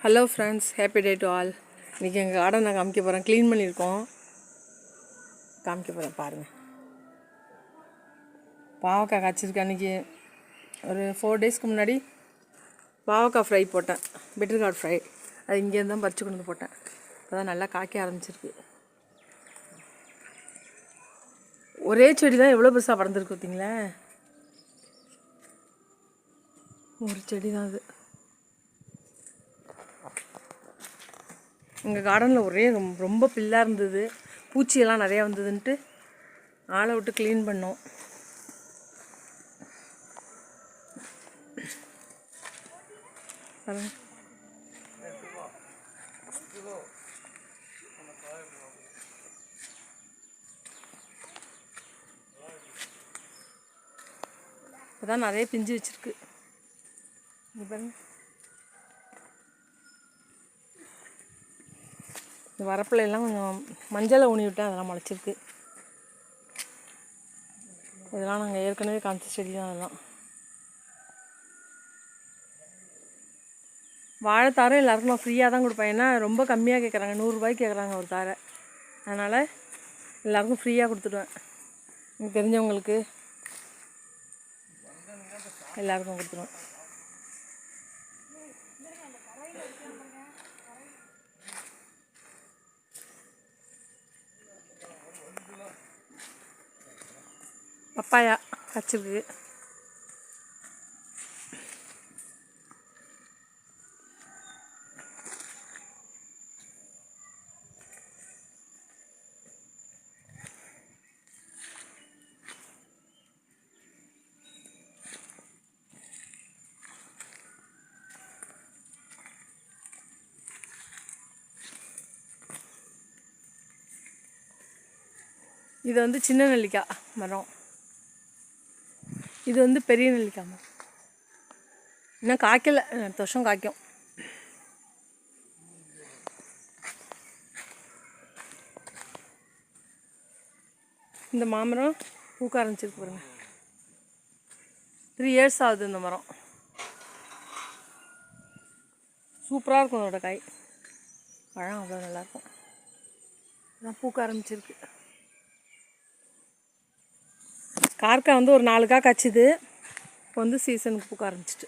Hello friends, happy day to all. இன்றைக்கி எங்கள் garden நான் காமிக்க போகிறேன். க்ளீன் பண்ணியிருக்கோம், காமிக்க போகிறேன் பாருங்கள். பாவக்காய் காய்ச்சிருக்கேன். அன்றைக்கி ஒரு 4 டேஸ்க்கு முன்னாடி பாவக்காய் ஃப்ரை போட்டேன், பெட்டர்கார்ட் ஃப்ரை. அது இங்கேருந்து தான் பறித்து கொண்டு வந்து போட்டேன். இப்போ தான் நல்லா காய்க்க ஆரம்பிச்சிருக்கு. ஒரே செடி தான் எவ்வளோ பெருசாக பறந்துருக்கு பார்த்தீங்களா? ஒரு செடி தான் அது. எங்கள் கார்டனில் ஒரே ரொம்ப பில்லாக இருந்தது, பூச்சியெல்லாம் நிறையா வந்ததுன்ட்டு ஆளை விட்டு க்ளீன் பண்ணோம். அதான் நிறைய பிஞ்சு வச்சுருக்கு. இங்கே பாருங்க, இந்த வரப்பிலையெல்லாம் கொஞ்சம் மஞ்சளை ஊனி விட்டேன், அதெல்லாம் முளைச்சிருக்கு. இதெல்லாம் நாங்கள் ஏற்கனவே காமிச்ச செடி தான். அதெல்லாம் வாழைத்தாரம் எல்லாருக்கும் நான் ஃப்ரீயாக தான் கொடுப்பேன். ஏன்னா ரொம்ப கம்மியாக கேட்குறாங்க, 100 ரூபாய்க்கு கேட்குறாங்க ஒரு தாரை. அதனால் எல்லாருக்கும் ஃப்ரீயாக கொடுத்துடுவேன். எனக்கு தெரிஞ்சவங்களுக்கு எல்லாருக்கும் கொடுத்துருவேன். பப்பாயா வச்சிருக்கு. இது வந்து சின்ன நெல்லிக்காய் மரம், இது வந்து பெரிய நெல்லிக்காய் மரம். இன்னும் காய்க்கலை, அடுத்த வருஷம் காய்க்கும். இந்த மாமரம் பூக்க ஆரம்பிச்சிருக்கு பாருங்க. 3 இயர்ஸ் ஆகுது இந்த மரம். சூப்பராக இருக்கும் அதோட காய், பழம் அவ்வளோ நல்லாயிருக்கும். அதான் பூக்க ஆரம்பிச்சிருக்கு. கார்க்காய் வந்து ஒரு 4 காய் காய்ச்சிது. இப்போ வந்து சீசனுக்கு பூக்க ஆரம்பிச்சிட்டு